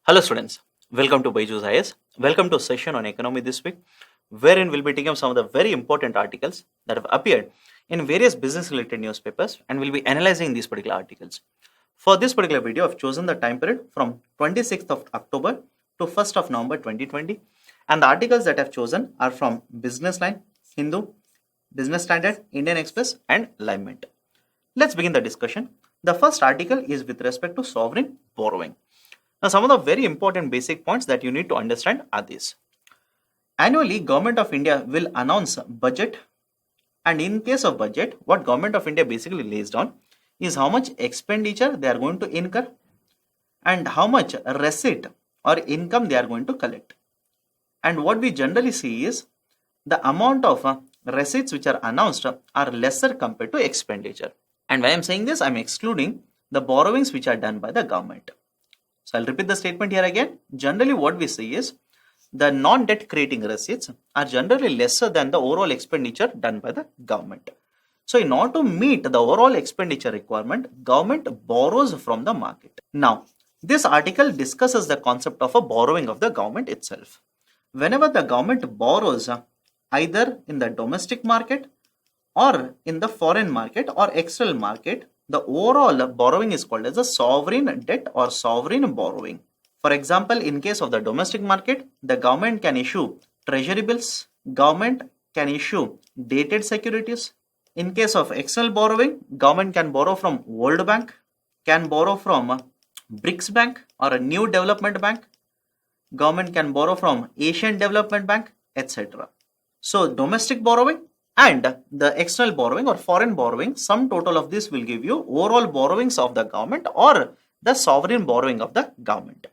Hello students, welcome to Byju's IS. Welcome to a session on economy this week, wherein we'll be taking up some of the very important articles that have appeared in various business related newspapers and we'll be analyzing these particular articles. For this particular video, I've chosen the time period from 26th of October to 1st of November 2020, and the articles that I've chosen are from Business Line, Hindu, Business Standard, Indian Express and Limelight. Let's begin the discussion. The first article is with respect to sovereign borrowing. Now, some of the very important basic points that you need to understand are these. Annually, Government of India will announce budget, and in case of budget, what Government of India basically lays down is how much expenditure they are going to incur and how much receipt or income they are going to collect. And what we generally see is the amount of receipts which are announced are lesser compared to expenditure. And when I'm saying this, I'm excluding the borrowings which are done by the government. So I'll repeat the statement here again. Generally, what we see is the non-debt creating receipts are generally lesser than the overall expenditure done by the government. So in order to meet the overall expenditure requirement, government borrows from the market. Now, this article discusses the concept of a borrowing of the government itself. Whenever the government borrows either in the domestic market or in the foreign market or external market, the overall borrowing is called as a sovereign debt or sovereign borrowing. For example, in case of the domestic market, the government can issue treasury bills, government can issue dated securities. In case of external borrowing, government can borrow from World Bank, can borrow from BRICS Bank or a New Development Bank, government can borrow from Asian Development Bank, etc. So domestic borrowing and the external borrowing or foreign borrowing, sum total of this will give you overall borrowings of the government or the sovereign borrowing of the government.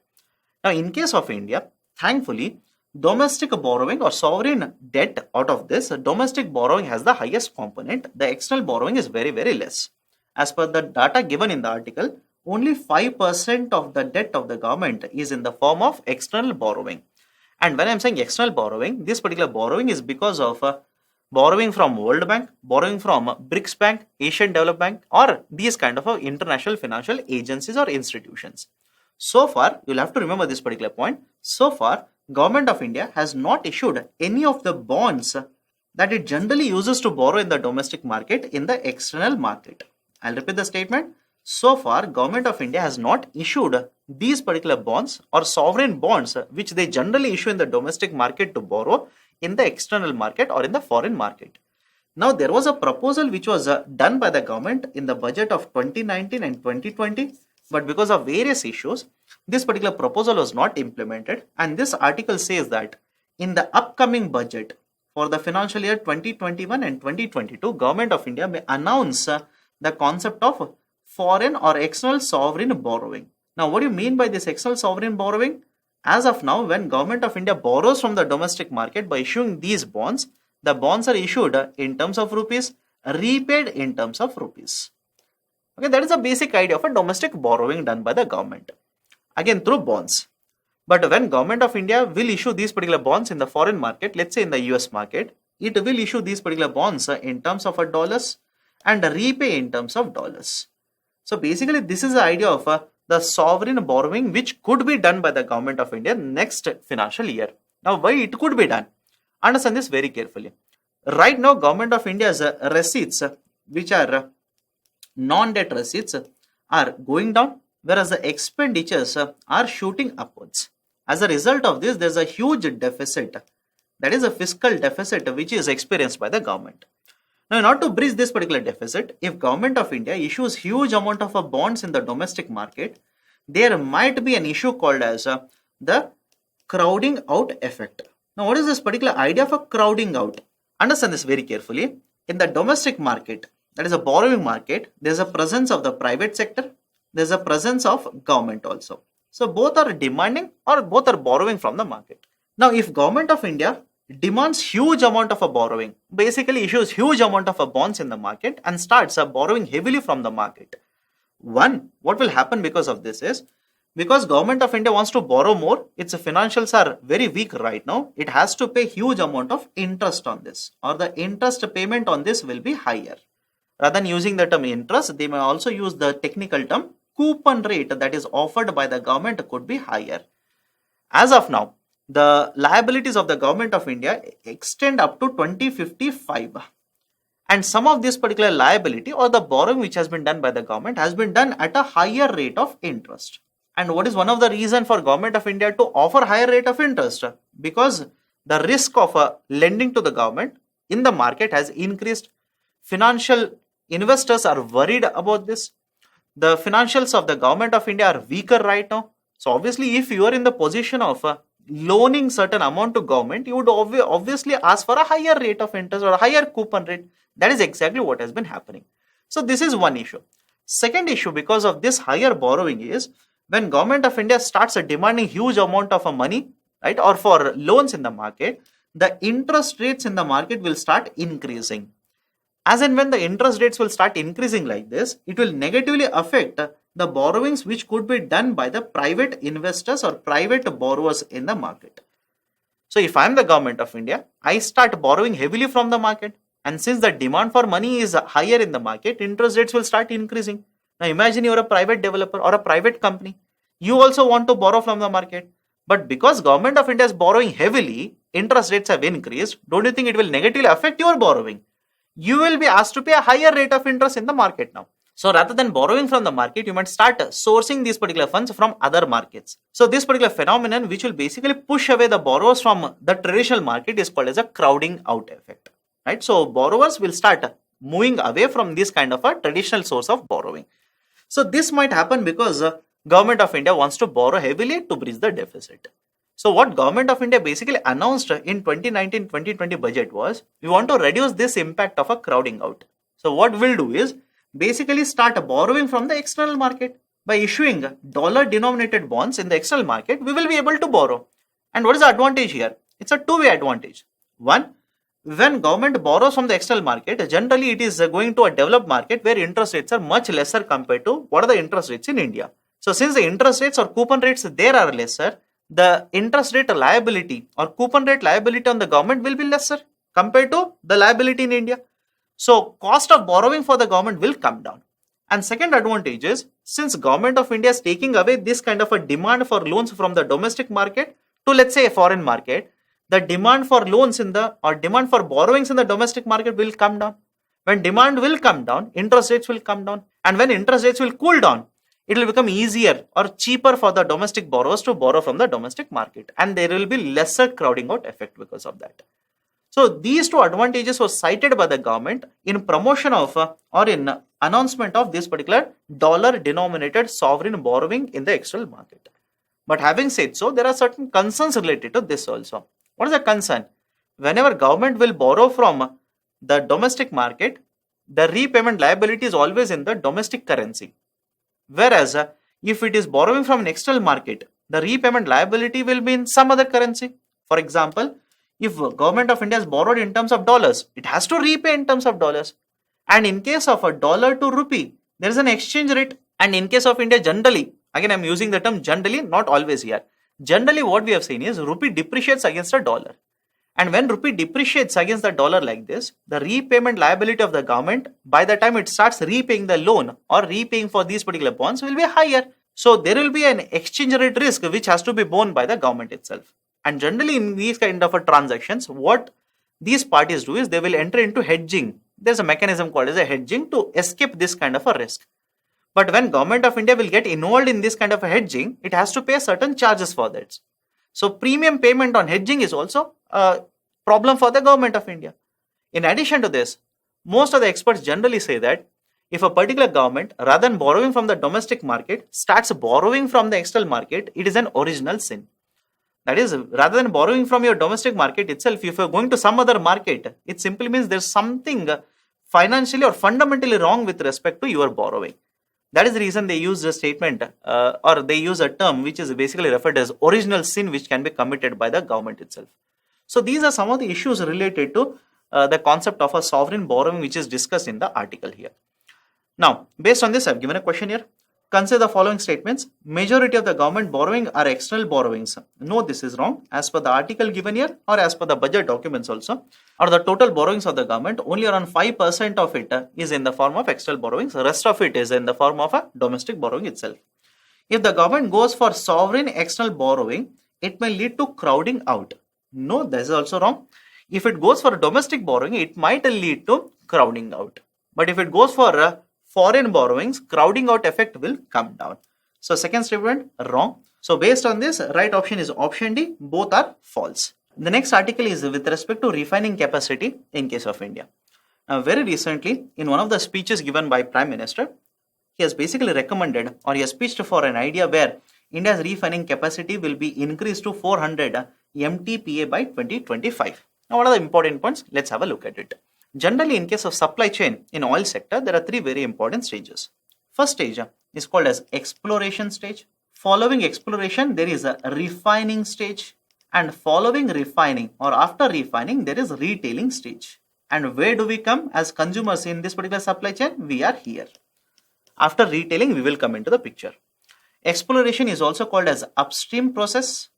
Now, in case of India, thankfully, domestic borrowing or sovereign debt out of this, domestic borrowing has the highest component. The external borrowing is very, very less. As per the data given in the article, only 5% of the debt of the government is in the form of external borrowing. And when I'm saying external borrowing, this particular borrowing is because of borrowing from World Bank, borrowing from BRICS Bank, Asian Development Bank, or these kind of international financial agencies or institutions. So far, you'll have to remember this particular point. So far, Government of India has not issued any of the bonds that it generally uses to borrow in the domestic market in the external market. I'll repeat the statement. So far, Government of India has not issued these particular bonds or sovereign bonds which they generally issue in the domestic market to borrow in the external market or in the foreign market. Now, there was a proposal which was done by the government in the budget of 2019 and 2020, but because of various issues, this particular proposal was not implemented. And this article says that in the upcoming budget for the financial year 2021 and 2022, Government of India may announce the concept of foreign or external sovereign borrowing. Now, what do you mean by this external sovereign borrowing? As of now, when Government of India borrows from the domestic market by issuing these bonds, the bonds are issued in terms of rupees, repaid in terms of rupees. Okay, that is the basic idea of a domestic borrowing done by the government. Again, through bonds. But when Government of India will issue these particular bonds in the foreign market, let's say in the US market, it will issue these particular bonds in terms of dollars and repay in terms of dollars. So basically, this is the idea of the sovereign borrowing which could be done by the Government of India next financial year. Now, why it could be done? Understand this very carefully. Right now, Government of India's receipts, which are non-debt receipts, are going down, whereas the expenditures are shooting upwards. As a result of this, there's a huge deficit. That is a fiscal deficit which is experienced by the government. Now, in order to bridge this particular deficit, if Government of India issues huge amount of bonds in the domestic market, there might be an issue called as the crowding out effect. Now, what is this particular idea of a crowding out? Understand this very carefully. In the domestic market, that is a borrowing market, there's a presence of the private sector, there's a presence of government also. So, both are demanding or both are borrowing from the market. Now, if Government of India demands huge amount of a borrowing, basically issues huge amount of a bonds in the market and starts borrowing heavily from the market. One, what will happen because of this is, because Government of India wants to borrow more, its financials are very weak right now, it has to pay huge amount of interest on this, or the interest payment on this will be higher. Rather than using the term interest, they may also use the technical term coupon rate that is offered by the government could be higher. As of now, the liabilities of the government of India extend up to 2055. And some of this particular liability or the borrowing which has been done by the government has been done at a higher rate of interest. And what is one of the reason for government of India to offer higher rate of interest? Because the risk of lending to the government in the market has increased. Financial investors are worried about this. The financials of the government of India are weaker right now. So obviously, if you are in the position of loaning certain amount to government, you would obviously ask for a higher rate of interest or a higher coupon rate. That is exactly what has been happening. So this is one issue. Second issue, because of this higher borrowing, is when government of India starts demanding huge amount of money, right, or for loans in the market, the interest rates in the market will start increasing. As and when the interest rates will start increasing like this, it will negatively affect the borrowings which could be done by the private investors or private borrowers in the market. So if I am the government of India, I start borrowing heavily from the market. And since the demand for money is higher in the market, interest rates will start increasing. Now imagine you are a private developer or a private company. You also want to borrow from the market. But because government of India is borrowing heavily, interest rates have increased. Don't you think it will negatively affect your borrowing? You will be asked to pay a higher rate of interest in the market now. So rather than borrowing from the market, you might start sourcing these particular funds from other markets. So this particular phenomenon, which will basically push away the borrowers from the traditional market, is called as a crowding out effect. Right? So borrowers will start moving away from this kind of a traditional source of borrowing. So this might happen because government of India wants to borrow heavily to bridge the deficit. So what government of India basically announced in 2019-2020 budget was, we want to reduce this impact of a crowding out. So what we'll do is basically start borrowing from the external market. By issuing dollar denominated bonds in the external market, we will be able to borrow. And what is the advantage here? It's a two-way advantage. One, when government borrows from the external market, generally it is going to a developed market where interest rates are much lesser compared to what are the interest rates in India. So since the interest rates or coupon rates there are lesser, the interest rate liability or coupon rate liability on the government will be lesser compared to the liability in India. So cost of borrowing for the government will come down. And second advantage is, since government of India is taking away this kind of a demand for loans from the domestic market to, let's say, a foreign market, the demand for loans in the or demand for borrowings in the domestic market will come down. When demand will come down, interest rates will come down. And when interest rates will cool down, it will become easier or cheaper for the domestic borrowers to borrow from the domestic market. And there will be lesser crowding out effect because of that. So these two advantages were cited by the government in promotion of or in announcement of this particular dollar denominated sovereign borrowing in the external market. But having said so, there are certain concerns related to this also. What is the concern? Whenever government will borrow from the domestic market, the repayment liability is always in the domestic currency. Whereas if it is borrowing from an external market, the repayment liability will be in some other currency. For example, if government of India has borrowed in terms of dollars, it has to repay in terms of dollars. And in case of a dollar to rupee, there is an exchange rate. And in case of India, generally, again I'm using the term generally, not always here. Generally, what we have seen is rupee depreciates against a dollar. And when rupee depreciates against the dollar like this, the repayment liability of the government, by the time it starts repaying the loan or repaying for these particular bonds, will be higher. So there will be an exchange rate risk which has to be borne by the government itself. And generally in these kind of transactions, what these parties do is they will enter into hedging. There's a mechanism called as a hedging to escape this kind of a risk. But when government of India will get involved in this kind of a hedging, it has to pay certain charges for that. So premium payment on hedging is also a problem for the government of India. In addition to this, most of the experts generally say that if a particular government, rather than borrowing from the domestic market, starts borrowing from the external market, it is an original sin. That is, rather than borrowing from your domestic market itself, if you're going to some other market, it simply means there's something financially or fundamentally wrong with respect to your borrowing. That is the reason they use a statement or they use a term which is basically referred as original sin, which can be committed by the government itself. So these are some of the issues related to the concept of a sovereign borrowing, which is discussed in the article here. Now, based on this, I've given a question here. Consider the following statements. Majority of the government borrowing are external borrowings. No, this is wrong. As per the article given here or as per the budget documents also, or the total borrowings of the government, only around 5% of it is in the form of external borrowings. The rest of it is in the form of a domestic borrowing itself. If the government goes for sovereign external borrowing, it may lead to crowding out. No, this is also wrong. If it goes for domestic borrowing, it might lead to crowding out. But if it goes for foreign borrowings, crowding out effect will come down. So second statement wrong. So based on this, right option is option D. Both are false. The next article is with respect to refining capacity in case of India. Now, very recently, in one of the speeches given by Prime Minister, he has basically recommended or he has pitched for an idea where India's refining capacity will be increased to 400 MTPA by 2025. Now, what are the important points? Let's have a look at it. Generally, in case of supply chain in oil sector, there are three very important stages. First stage is called as exploration stage. Following exploration, there is a refining stage. And following refining or after refining, there is retailing stage. And where do we come as consumers in this particular supply chain? We are here. After retailing, we will come into the picture. Exploration is also called as upstream process.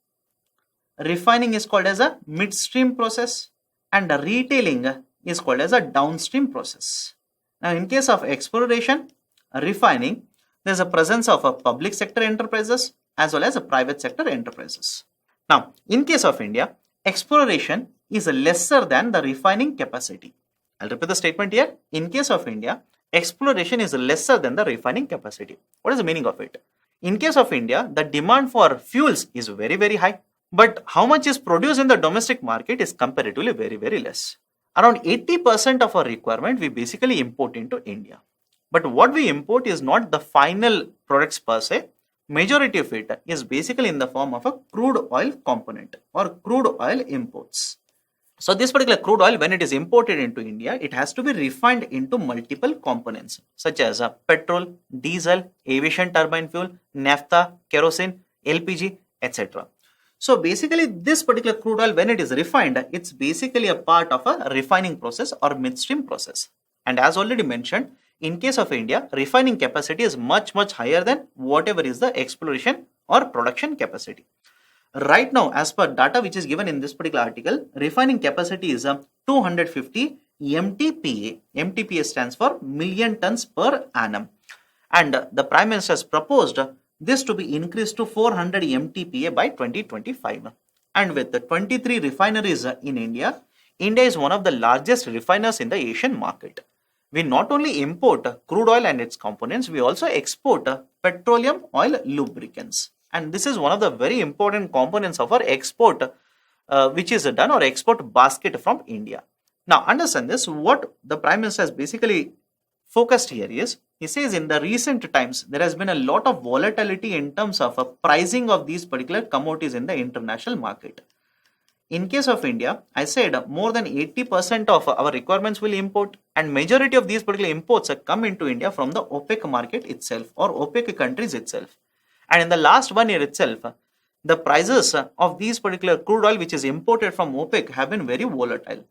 Refining is called as a midstream process. And retailing is called as a downstream process. Now, in case of exploration, refining, there is a presence of a public sector enterprises as well as a private sector enterprises. Now, in case of India, exploration is lesser than the refining capacity. I'll repeat the statement here. In case of India, exploration is lesser than the refining capacity. What is the meaning of it? In case of India, the demand for fuels is very, very high. But how much is produced in the domestic market is comparatively very, very less. Around 80% of our requirement we basically import into India. But what we import is not the final products per se. Majority of it is basically in the form of a crude oil component or crude oil imports. So this particular crude oil, when it is imported into India, it has to be refined into multiple components such as petrol, diesel, aviation turbine fuel, naphtha, kerosene, LPG, etc. So basically this particular crude oil, when it is refined, it's basically a part of a refining process or midstream process. And as already mentioned, in case of India, refining capacity is much higher than whatever is the exploration or production capacity. Right now, as per data which is given in this particular article, refining capacity is 250 MTPA. MTPA stands for million tons per annum. And the Prime Minister has proposed this to be increased to 400 MTPA by 2025. And with the 23 refineries in India, India is one of the largest refiners in the Asian market. We not only import crude oil and its components, we also export petroleum oil lubricants. And this is one of the very important components of our export, which is done or export basket from India. Now, understand this, what the Prime Minister has basically focused here is, he says in the recent times, there has been a lot of volatility in terms of pricing of these particular commodities in the international market. In case of India, I said more than 80% of our requirements will import, and majority of these particular imports come into India from the OPEC market itself or OPEC countries itself. And in the last 1 year itself, the prices of these particular crude oil which is imported from OPEC have been very volatile.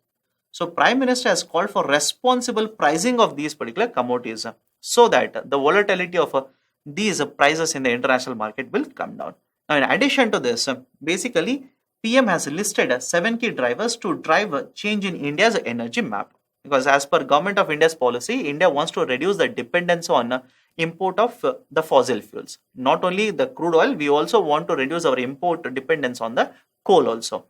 So Prime Minister has called for responsible pricing of these particular commodities so that the volatility of these prices in the international market will come down. Now, in addition to this, basically, PM has listed 7 key drivers to drive a change in India's energy map. Because as per Government of India's policy, India wants to reduce the dependence on import of the fossil fuels. Not only the crude oil, we also want to reduce our import dependence on the coal also.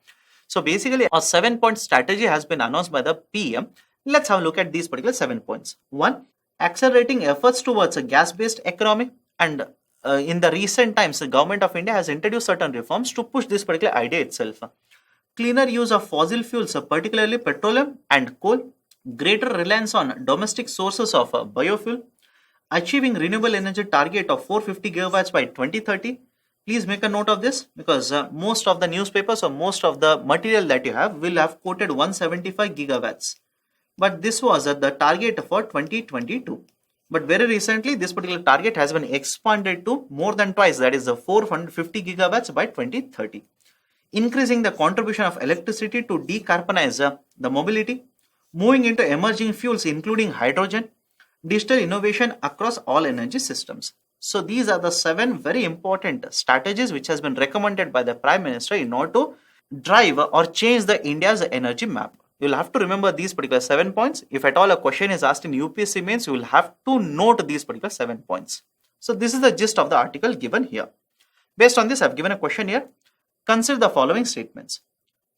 So basically, a 7-point strategy has been announced by the PM. Let's have a look at these particular 7 points. 1. Accelerating efforts towards a gas-based economy. And in the recent times, the Government of India has introduced certain reforms to push this particular idea itself. Cleaner use of fossil fuels, particularly petroleum and coal. Greater reliance on domestic sources of biofuel. Achieving renewable energy target of 450 gigawatts by 2030. Please make a note of this because most of the newspapers or most of the material that you have will have quoted 175 gigawatts. But this was the target for 2022. But very recently, this particular target has been expanded to more than twice, that is the 450 gigawatts by 2030. Increasing the contribution of electricity to decarbonize the mobility. Moving into emerging fuels including hydrogen. Digital innovation across all energy systems. So these are the 7 very important strategies which has been recommended by the Prime Minister in order to drive or change the India's energy map. You will have to remember these particular 7 points. If at all a question is asked in UPSC mains, you will have to note these particular 7 points. So this is the gist of the article given here. Based on this, I have given a question here. Consider the following statements.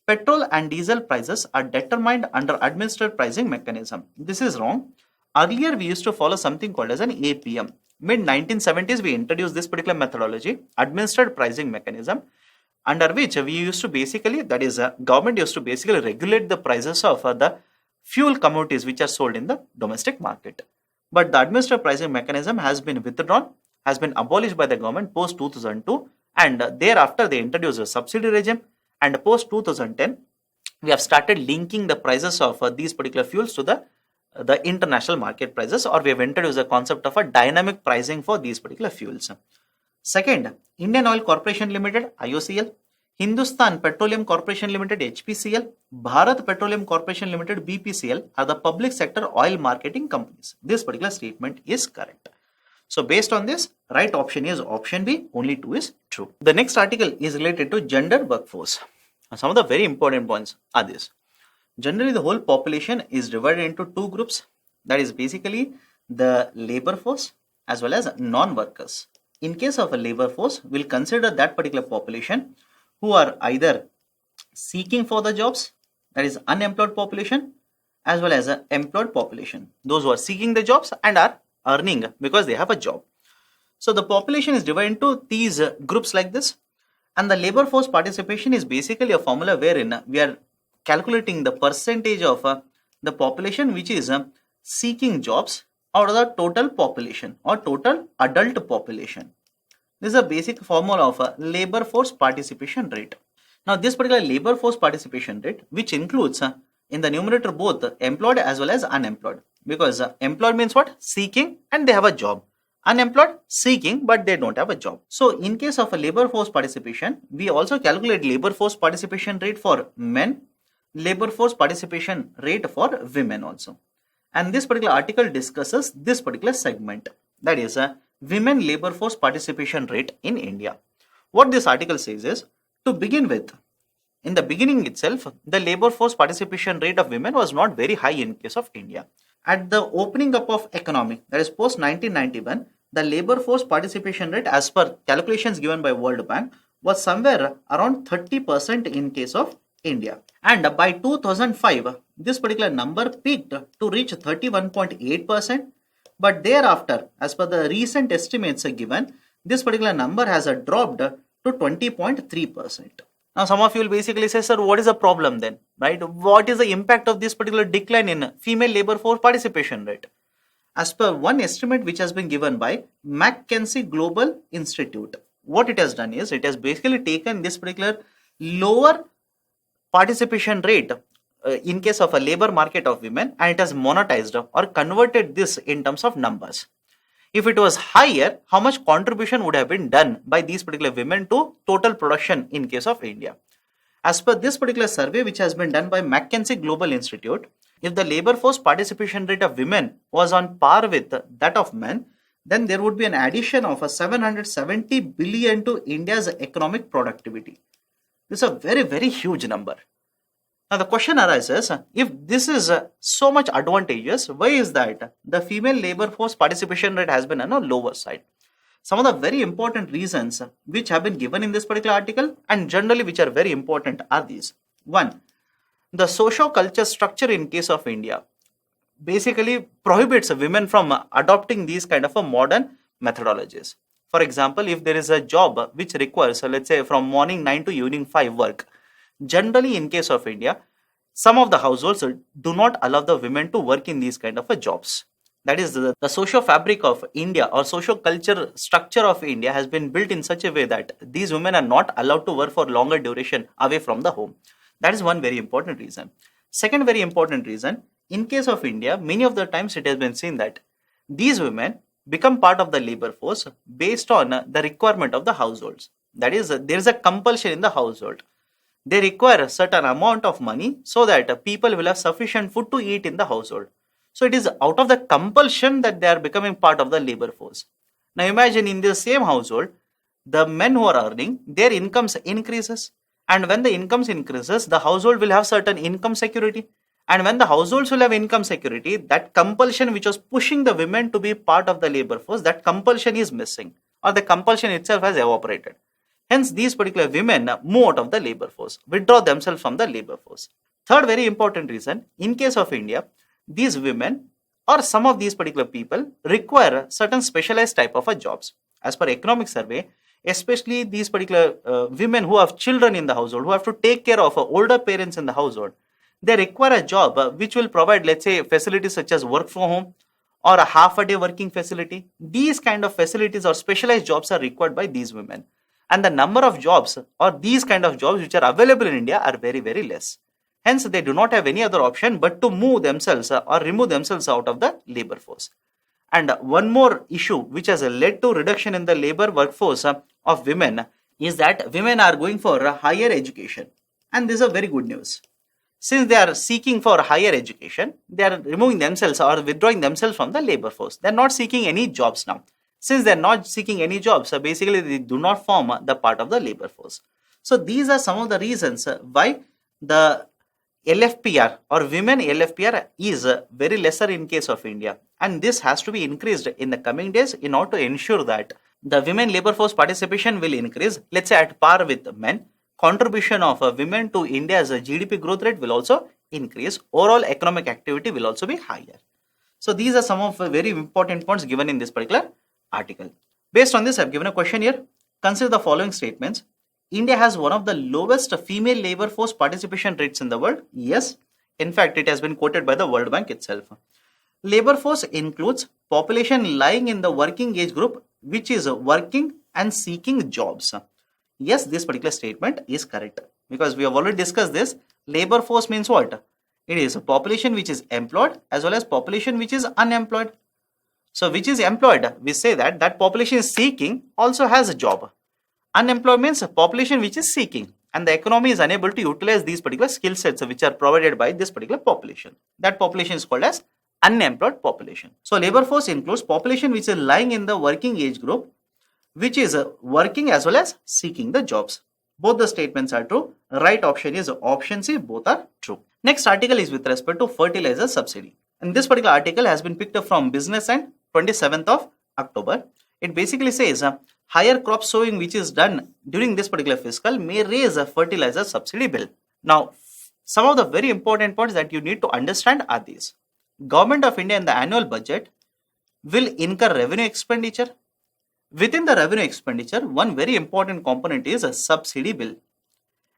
Petrol and diesel prices are determined under administered pricing mechanism. This is wrong. Earlier, we used to follow something called as an APM. Mid 1970s, we introduced this particular methodology, administered pricing mechanism, under which we used to basically, that is, government used to basically regulate the prices of the fuel commodities which are sold in the domestic market. But the administered pricing mechanism has been withdrawn, has been abolished by the government post 2002, and thereafter they introduced a subsidy regime, and post 2010 we have started linking the prices of these particular fuels to the international market prices, or we have introduced the concept of a dynamic pricing for these particular fuels. Second, Indian Oil Corporation Limited IOCL, Hindustan Petroleum Corporation Limited HPCL, Bharat Petroleum Corporation Limited BPCL are the public sector oil marketing companies. This particular statement is correct. So based on this, right option is option B, only 2 is true. The next article is related to gender workforce. Some of the very important points are this. Generally, the whole population is divided into two groups. That is basically the labor force as well as non-workers. In case of a labor force, we'll consider that particular population who are either seeking for the jobs, that is unemployed population, as well as an employed population. Those who are seeking the jobs and are earning because they have a job. So the population is divided into these groups like this, and the labor force participation is basically a formula wherein we are calculating the percentage of the population which is seeking jobs out of the total population or total adult population. This is a basic formula of a labor force participation rate. Now this particular labor force participation rate, which includes in the numerator both employed as well as unemployed, because employed means what? Seeking and they have a job. Unemployed, seeking but they don't have a job. So in case of a labor force participation, we also calculate labor force participation rate for men, labor force participation rate for women also. And this particular article discusses this particular segment, that is a women labor force participation rate in India. What this article says is, to begin with, in the beginning itself, the labor force participation rate of women was not very high in case of India. At the opening up of economy, that is post 1991, the labor force participation rate as per calculations given by World Bank was somewhere around 30% in case of India. And by 2005, this particular number peaked to reach 31.8%. But thereafter, as per the recent estimates given, this particular number has dropped to 20.3%. Now, some of you will basically say, sir, what is the problem then, right? What is the impact of this particular decline in female labor force participation rate? As per one estimate which has been given by McKinsey Global Institute, what it has done is, it has basically taken this particular lower participation rate in case of a labor market of women, and it has monetized or converted this in terms of numbers. If it was higher, how much contribution would have been done by these particular women to total production in case of India? As per this particular survey which has been done by McKinsey Global Institute, if the labor force participation rate of women was on par with that of men, then there would be an addition of a 770 billion to India's economic productivity. This is a very, very huge number. Now the question arises, if this is so much advantageous, why is that the female labor force participation rate has been on a lower side? Some of the very important reasons which have been given in this particular article and generally which are very important are these. One, the socio-culture structure in case of India basically prohibits women from adopting these kind of a modern methodologies. For example, if there is a job which requires, let's say, from morning 9 to evening 5 work, generally in case of India, some of the households do not allow the women to work in these kind of jobs. That is, the socio fabric of India or socio culture structure of India has been built in such a way that these women are not allowed to work for longer duration away from the home. That is one very important reason. Second very important reason, in case of India, many of the times it has been seen that these women become part of the labor force based on the requirement of the households. That is, there is a compulsion in the household. They require a certain amount of money so that people will have sufficient food to eat in the household. So it is out of the compulsion that they are becoming part of the labor force. Now imagine in the same household, the men who are earning, their incomes increases. And when the incomes increases, the household will have certain income security. And when the households will have income security, that compulsion which was pushing the women to be part of the labor force, that compulsion is missing, or the compulsion itself has evaporated. Hence, these particular women move out of the labor force, withdraw themselves from the labor force. Third very important reason, in case of India, these women or some of these particular people require certain specialized type of jobs. As per economic survey, especially these particular women who have children in the household, who have to take care of older parents in the household, they require a job which will provide, let's say, facilities such as work from home or a half a day working facility. These kind of facilities or specialized jobs are required by these women. And the number of jobs or these kind of jobs which are available in India are very, very less. Hence, they do not have any other option but to move themselves or remove themselves out of the labor force. And one more issue which has led to reduction in the labor workforce of women is that women are going for higher education. And this is a very good news. Since they are seeking for higher education, they are removing themselves or withdrawing themselves from the labor force. They are not seeking any jobs now. Since they are not seeking any jobs, basically they do not form the part of the labor force. So these are some of the reasons why the LFPR or women LFPR is very lesser in case of India, and this has to be increased in the coming days in order to ensure that the women labor force participation will increase, let's say at par with men. Contribution of women to India's GDP growth rate will also increase. Overall economic activity will also be higher. So these are some of the very important points given in this particular article. Based on this, I have given a question here. Consider the following statements. India has one of the lowest female labor force participation rates in the world. Yes, in fact, it has been quoted by the World Bank itself. Labor force includes population lying in the working age group, which is working and seeking jobs. Yes, this particular statement is correct because we have already discussed this. Labor force means what? It is a population which is employed as well as population which is unemployed. So which is employed, we say that that population is seeking also has a job. Unemployed means a population which is seeking and the economy is unable to utilize these particular skill sets which are provided by this particular population. That population is called as unemployed population. So labor force includes population which is lying in the working age group, which is working as well as seeking the jobs. Both the statements are true. Right option is option C. Both are true. Next article is with respect to fertilizer subsidy. And this particular article has been picked up from Business and 27th of October. It basically says higher crop sowing which is done during this particular fiscal may raise a fertilizer subsidy bill. Now, some of the very important points that you need to understand are these. Government of India in the annual budget will incur revenue expenditure. Within the revenue expenditure, one very important component is a subsidy bill.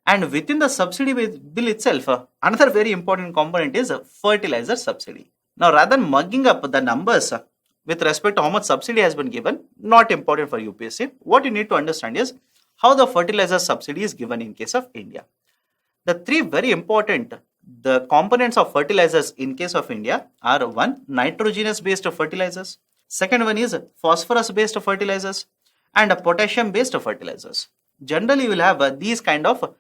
And within the subsidy bill itself, another very important component is a fertilizer subsidy. Now, rather than mugging up the numbers with respect to how much subsidy has been given, not important for UPSC. What you need to understand is how the fertilizer subsidy is given in case of India. The three very important the components of fertilizers in case of India are one, nitrogenous based fertilizers. Second one is phosphorus based fertilizers and potassium based fertilizers. Generally, you will have these kind of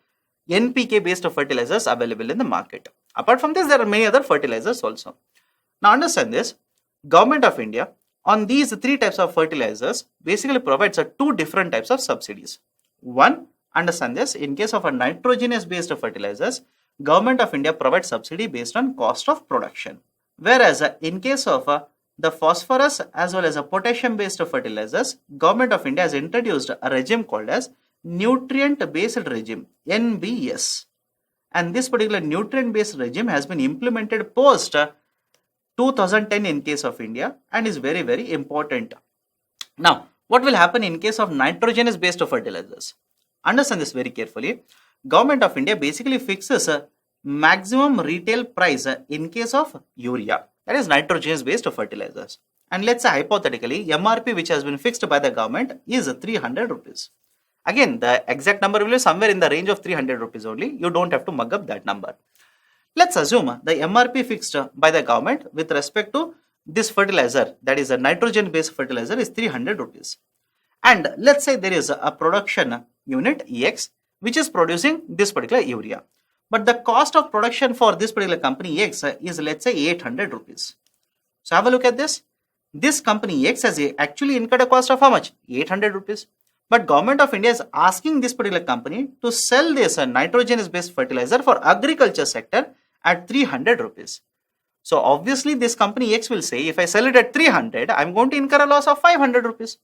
NPK based fertilizers available in the market. Apart from this, there are many other fertilizers also. Now understand this, Government of India on these three types of fertilizers basically provides two different types of subsidies. One, understand this, in case of a nitrogenous based fertilizers, Government of India provides subsidy based on cost of production. Whereas in case of the phosphorus as well as a potassium based fertilizers, Government of India has introduced a regime called as nutrient based regime, NBS. And this particular nutrient based regime has been implemented post 2010 in case of India and is very, very important. Now, what will happen in case of nitrogenous based fertilizers? Understand this very carefully. Government of India basically fixes a maximum retail price in case of urea, that is nitrogenous based fertilizers. And let's say hypothetically MRP which has been fixed by the government is 300 rupees. Again, the exact number will be somewhere in the range of 300 rupees only. You don't have to mug up that number. Let's assume the MRP fixed by the government with respect to this fertilizer, that is a nitrogen based fertilizer, is 300 rupees. And let's say there is a production unit EX which is producing this particular urea. But the cost of production for this particular company EX is, let's say, 800 rupees. So have a look at this. This company EX has actually incurred a cost of how much? 800 rupees. But Government of India is asking this particular company to sell this nitrogenous based fertilizer for agriculture sector at 300 rupees. So obviously this company X will say, if I sell it at 300, I'm going to incur a loss of 500 rupees.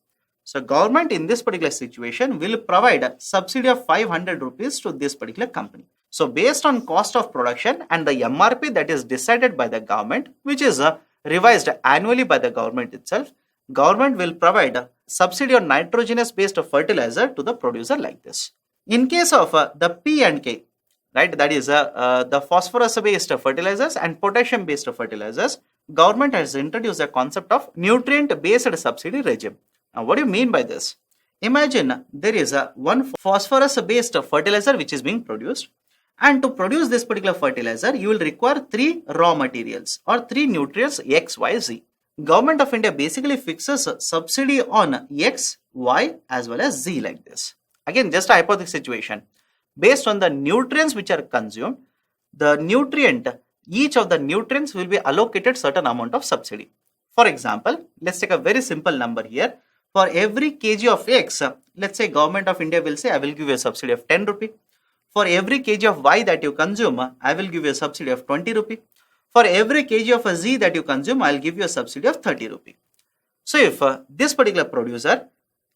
So government in this particular situation will provide a subsidy of 500 rupees to this particular company. So based on cost of production and the MRP that is decided by the government, which is revised annually by the government itself, government will provide a subsidy on nitrogenous based fertilizer to the producer like this. In case of the P and K, right, that is the phosphorus based fertilizers and potassium based fertilizers, government has introduced a concept of nutrient based subsidy regime. Now what do you mean by this? Imagine there is a one phosphorus based fertilizer which is being produced, and to produce this particular fertilizer you will require three raw materials or three nutrients X, Y, Z. Government of India basically fixes subsidy on X, Y as well as Z like this. Again, just a hypothetical situation. Based on the nutrients which are consumed, each of the nutrients will be allocated certain amount of subsidy. For example, let's take a very simple number here. For every kg of X, let's say government of India will say, I will give you a subsidy of 10 rupee. For every kg of Y that you consume, I will give you a subsidy of 20 rupee. For every kg of a Z that you consume, I will give you a subsidy of 30 rupee. So if this particular producer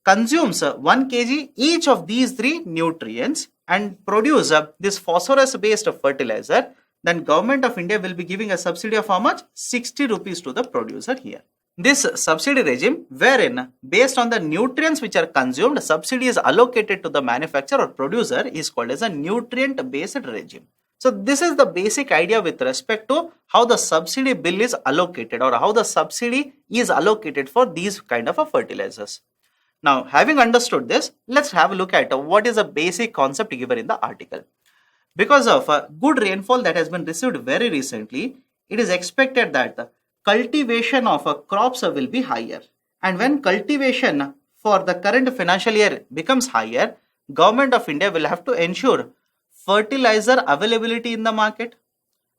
consumes 1 kg each of these three nutrients and produce this phosphorus based fertilizer, then government of India will be giving a subsidy of how much? 60 rupees to the producer here. This subsidy regime wherein based on the nutrients which are consumed, subsidy is allocated to the manufacturer or producer is called as a nutrient based regime. So this is the basic idea with respect to how the subsidy bill is allocated or how the subsidy is allocated for these kind of fertilizers. Now having understood this, let's have a look at what is the basic concept given in the article. Because of a good rainfall that has been received very recently, it is expected that the cultivation of crops will be higher. And when cultivation for the current financial year becomes higher, government of India will have to ensure fertilizer availability in the market.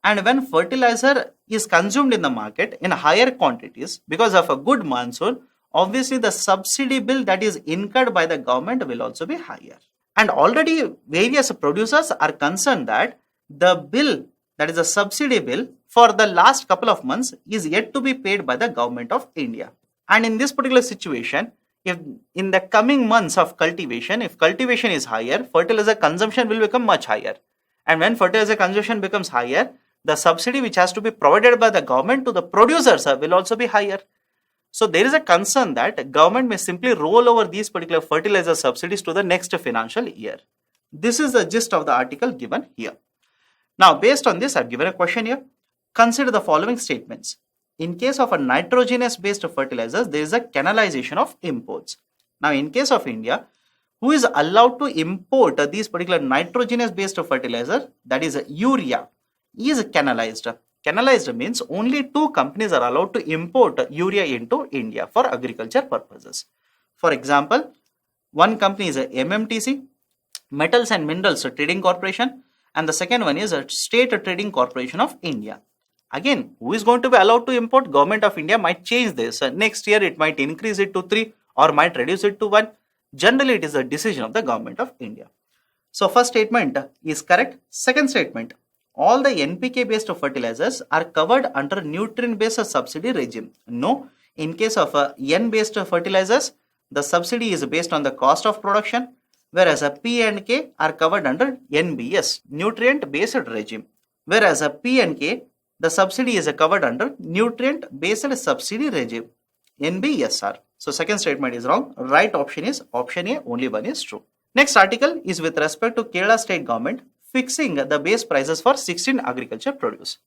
And when fertilizer is consumed in the market in higher quantities because of a good monsoon, obviously the subsidy bill that is incurred by the government will also be higher. And already various producers are concerned that the bill, that is a subsidy bill, for the last couple of months is yet to be paid by the government of India. And in this particular situation, if in the coming months of cultivation, if cultivation is higher, fertilizer consumption will become much higher. And when fertilizer consumption becomes higher, the subsidy which has to be provided by the government to the producers will also be higher. So there is a concern that government may simply roll over these particular fertilizer subsidies to the next financial year. This is the gist of the article given here. Now based on this, I have given a question here. Consider the following statements. In case of a nitrogenous based fertilizers, there is a canalization of imports. Now in case of India, who is allowed to import these particular nitrogenous based fertilizer, that is urea, is canalized. Canalized means only two companies are allowed to import urea into India for agriculture purposes. For example, one company is MMTC, Metals and Minerals Trading Corporation, and the second one is a State Trading Corporation of India. Again, who is going to be allowed to import? Government of India might change this. Next year it might increase it to 3 or might reduce it to 1. Generally it is a decision of the government of India. So first statement is correct. Second statement, all the NPK based fertilizers are covered under nutrient based subsidy regime. No, in case of N based fertilizers, the subsidy is based on the cost of production, whereas P and K are covered under NBS, nutrient based regime. Whereas P and K, the subsidy is covered under nutrient based subsidy regime, NBSR. So second statement is wrong. Right option is option A, only one is true. Next article is with respect to Kerala state government fixing the base prices for 16 agriculture produce.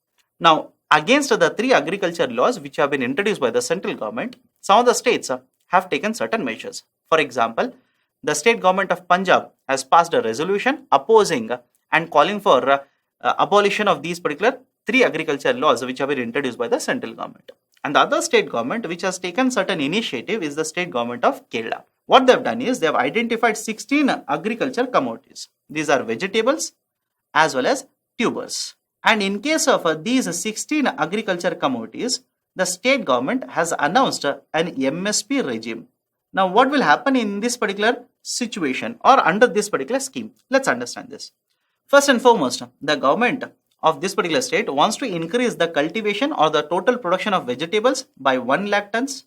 Now, against the 3 agriculture laws which have been introduced by the central government, some of the states have taken certain measures. For example, the state government of Punjab has passed a resolution opposing and calling for abolition of these particular 3 agriculture laws which have been introduced by the central government. And the other state government which has taken certain initiative is the state government of Kerala. What they have done is they have identified 16 agriculture commodities. These are vegetables as well as tubers. And in case of these 16 agriculture commodities, the state government has announced an MSP regime. Now what will happen in this particular situation or under this particular scheme? Let's understand this. First and foremost, the government of this particular state wants to increase the cultivation or the total production of vegetables by 1 lakh tons.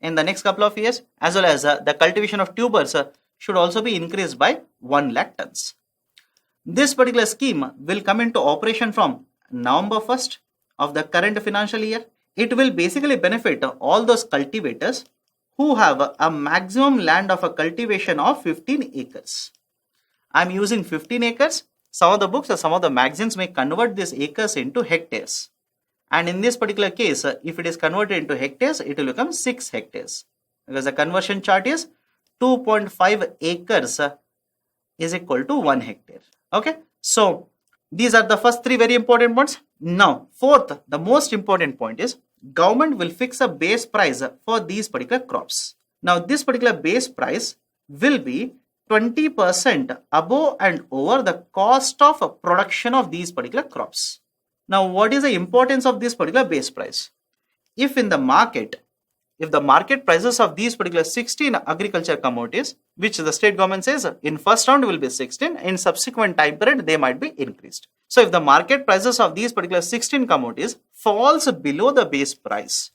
in the next couple of years, as well as the cultivation of tubers should also be increased by 1 lakh tons. This particular scheme will come into operation from November 1st of the current financial year. It will basically benefit all those cultivators who have a maximum land of a cultivation of 15 acres. I am using 15 acres. Some of the books or some of the magazines may convert these acres into hectares. And in this particular case, if it is converted into hectares, it will become 6 hectares. Because the conversion chart is 2.5 acres is equal to 1 hectare. Okay, so these are the first 3 very important points. Now, fourth, the most important point is government will fix a base price for these particular crops. Now, this particular base price will be 20% above and over the cost of production of these particular crops. Now, what is the importance of this particular base price? If the market prices of these particular 16 agriculture commodities, which the state government says in first round will be 16, in subsequent time period they might be increased. So if the market prices of these particular 16 commodities falls below the base price,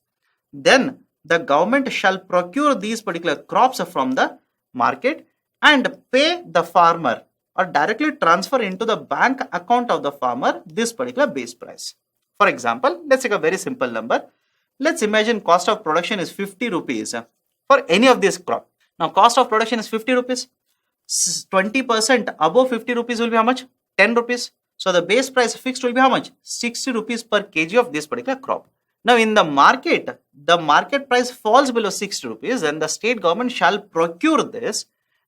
then the government shall procure these particular crops from the market and pay the farmer or directly transfer into the bank account of the farmer this particular base price. For example, let's take a very simple number. Let's imagine cost of production is 50 rupees for any of this crop. Now cost of production is 50 rupees. 20% above 50 rupees will be how much? 10 rupees. So the base price fixed will be how much? 60 rupees per kg of this particular crop. Now in the market price falls below 60 rupees, then the state government shall procure this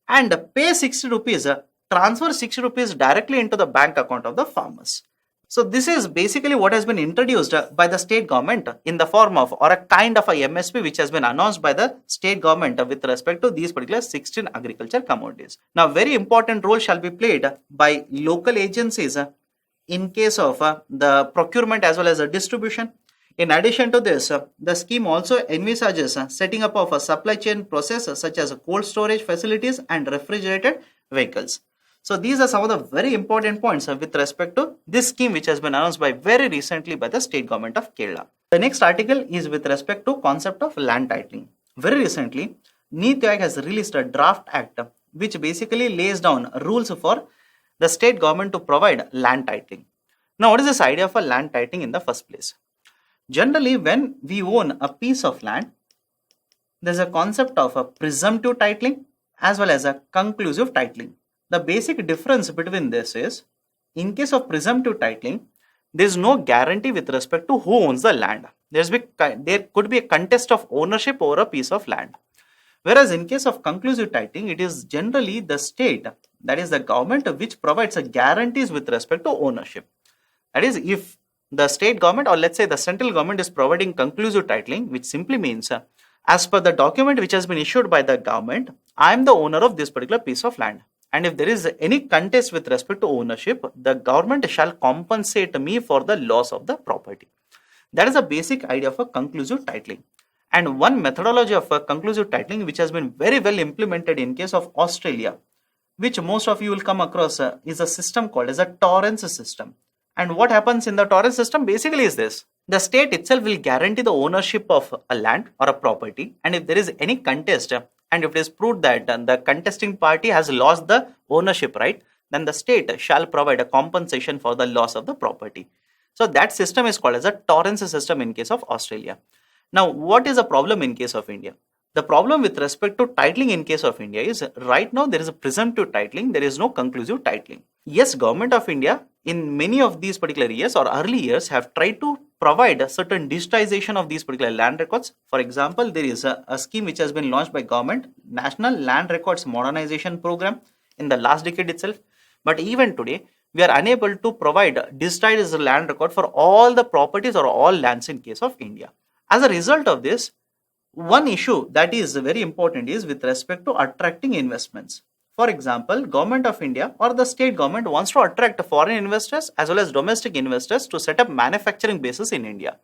and pay 60 rupees, transfer 60 rupees directly into the bank account of the farmers. So this is basically what has been introduced by the state government in the form of or a kind of a MSP which has been announced by the state government with respect to these particular 16 agriculture commodities. Now very important role shall be played by local agencies in case of the procurement as well as the distribution. In addition to this, the scheme also envisages setting up of a supply chain process such as cold storage facilities and refrigerated vehicles. So these are some of the very important points with respect to this scheme which has been announced by very recently by the state government of Kerala. The next article is with respect to concept of land titling. Very recently, Niti Aayog has released a draft act which basically lays down rules for the state government to provide land titling. Now what is this idea of a land titling in the first place? Generally, when we own a piece of land, there is a concept of a presumptive titling as well as a conclusive titling. The basic difference between this is, in case of presumptive titling, there is no guarantee with respect to who owns the land. There could be a contest of ownership over a piece of land. Whereas in case of conclusive titling, it is generally the state, that is the government, which provides a guarantees with respect to ownership. That is, if the state government or let's say the central government is providing conclusive titling, which simply means as per the document which has been issued by the government, I am the owner of this particular piece of land. And if there is any contest with respect to ownership, the government shall compensate me for the loss of the property. That is a basic idea of a conclusive titling. And one methodology of a conclusive titling which has been very well implemented in case of Australia, which most of you will come across, is a system called as a torrens system. And what happens in the torrens system basically is this. The state itself will guarantee the ownership of a land or a property, and if there is any contest, and if it is proved that the contesting party has lost the ownership right, then the state shall provide a compensation for the loss of the property. So that system is called as a torrens system in case of Australia. Now, what is the problem in case of India? The problem with respect to titling in case of India is right now there is a presumptive titling, there is no conclusive titling. Yes, government of India in many of these particular years or early years have tried to provide a certain digitization of these particular land records. For example, there is a scheme which has been launched by government, National Land Records Modernization Program, in the last decade itself. But even today, we are unable to provide digitized land record for all the properties or all lands in case of India. As a result of this, one issue that is very important is with respect to attracting investments. For example, government of India or the state government wants to attract foreign investors as well as domestic investors to set up manufacturing bases in India.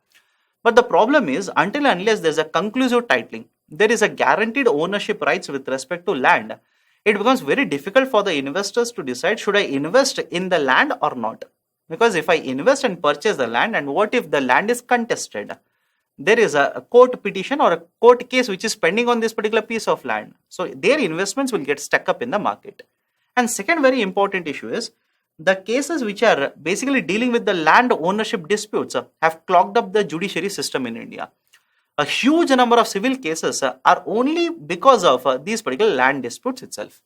But the problem is, until and unless there is a conclusive titling, there is a guaranteed ownership rights with respect to land, it becomes very difficult for the investors to decide should I invest in the land or not. Because if I invest and purchase the land, and what if the land is contested? there is a court petition or a court case which is pending on this particular piece of land. So their investments will get stuck up in the market. And second very important issue is the cases which are basically dealing with the land ownership disputes have clogged up the judiciary system in India. A huge number of civil cases are only because of these particular land disputes itself.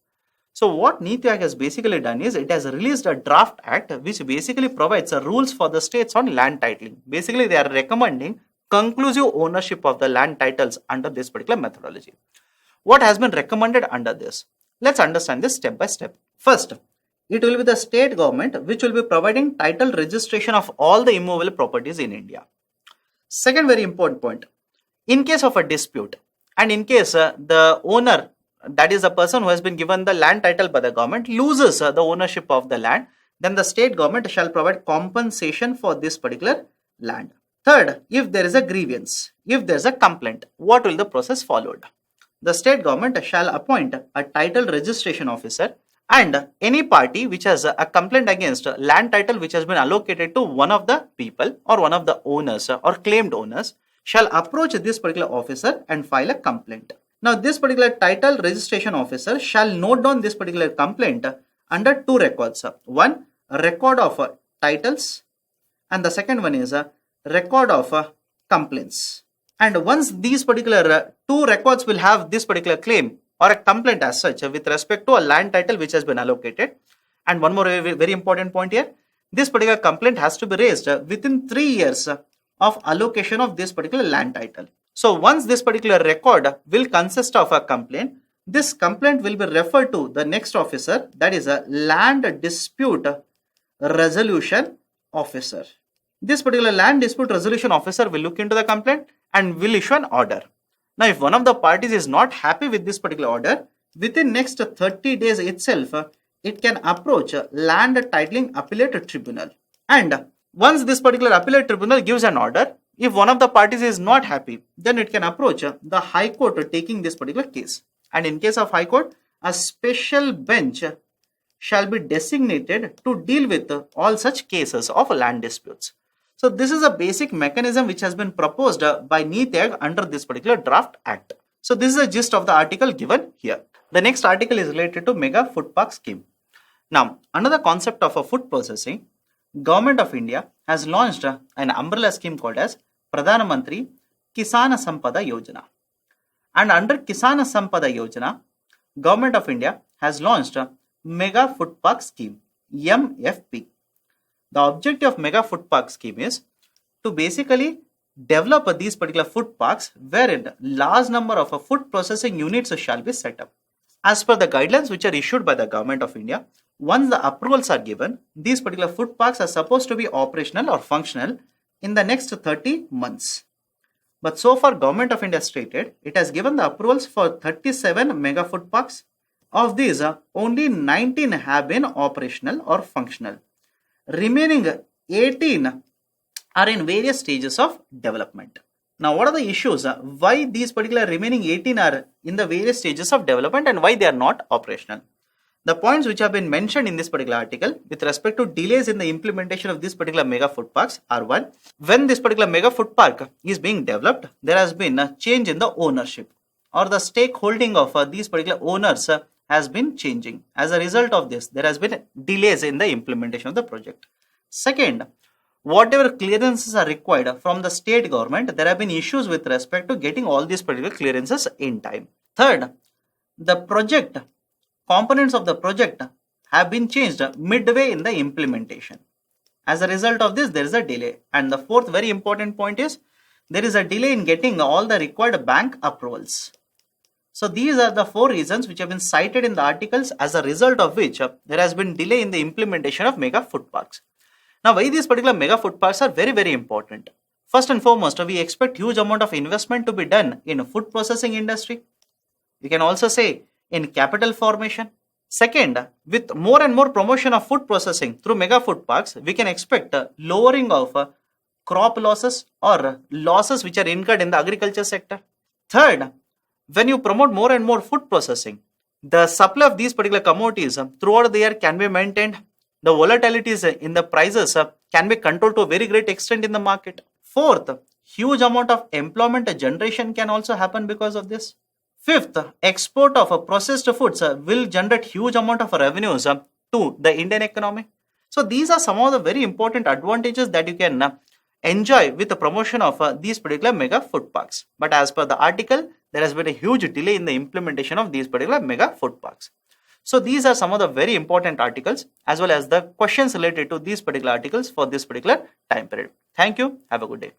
So what Niti Aayog has basically done is it has released a draft act which basically provides rules for the states on land titling. Basically, they are recommending conclusive ownership of the land titles under this particular methodology. What has been recommended under this? Let's understand this step by step. First, it will be the state government which will be providing title registration of all the immovable properties in India. Second very important point, in case of a dispute and in case the owner, that is the person who has been given the land title by the government, loses the ownership of the land, then the state government shall provide compensation for this particular land. Third, if there is a grievance, if there is a complaint, what will the process followed? The state government shall appoint a title registration officer, and any party which has a complaint against land title which has been allocated to one of the people or one of the owners or claimed owners shall approach this particular officer and file a complaint. Now, this particular title registration officer shall note down this particular complaint under two records. One, a record of titles, and the second one is a record of complaints. And once these particular two records will have this particular claim or a complaint as such with respect to a land title which has been allocated. And one more very important point here, this particular complaint has to be raised within 3 years of allocation of this particular land title. So once this particular record will consist of a complaint, this complaint will be referred to the next officer, that is a land dispute resolution officer. This particular land dispute resolution officer will look into the complaint and will issue an order. Now, if one of the parties is not happy with this particular order, within next 30 days itself, it can approach land titling appellate tribunal. And once this particular appellate tribunal gives an order, if one of the parties is not happy, then it can approach the High Court taking this particular case. And in case of High Court, a special bench shall be designated to deal with all such cases of land disputes. So this is a basic mechanism which has been proposed by Niti Aayog under this particular draft act. So this is the gist of the article given here. The next article is related to Mega Food Park Scheme. Now, another concept of a food processing, Government of India has launched an umbrella scheme called as Pradhan Mantri Kisan Sampada Yojana. And under Kisan Sampada Yojana, Government of India has launched a Mega Food Park Scheme, MFP. The objective of Mega Food Park Scheme is to basically develop these particular food parks wherein large number of food processing units shall be set up. As per the guidelines which are issued by the Government of India, once the approvals are given, these particular food parks are supposed to be operational or functional in the next 30 months. But so far, Government of India stated it has given the approvals for 37 mega food parks. Of these, only 19 have been operational or functional. Remaining 18 are in various stages of development. Now, what are the issues? Why these particular remaining 18 are in the various stages of development and why they are not operational? The points which have been mentioned in this particular article with respect to delays in the implementation of this particular mega food parks are one, when this particular mega food park is being developed, there has been a change in the ownership or the stakeholding of these particular owners has been changing. As a result of this, there has been delays in the implementation of the project. Second, whatever clearances are required from the state government, there have been issues with respect to getting all these particular clearances in time. Third, the project, components of the project have been changed midway in the implementation. As a result of this, there is a delay. And the fourth very important point is, there is a delay in getting all the required bank approvals. So these are the 4 reasons which have been cited in the articles, as a result of which there has been delay in the implementation of mega food parks. Now, why these particular mega food parks are very, very important? First and foremost, we expect huge amount of investment to be done in food processing industry. We can also say in capital formation. Second, with more and more promotion of food processing through mega food parks, we can expect lowering of crop losses or losses which are incurred in the agriculture sector. Third, when you promote more and more food processing, the supply of these particular commodities throughout the year can be maintained. The volatilities in the prices can be controlled to a very great extent in the market. Fourth, huge amount of employment generation can also happen because of this. Fifth, export of processed foods will generate huge amount of revenues to the Indian economy. So these are some of the very important advantages that you can enjoy with the promotion of these particular mega food parks. But as per the article, there has been a huge delay in the implementation of these particular mega food parks. So these are some of the very important articles as well as the questions related to these particular articles for this particular time period. Thank you. Have a good day.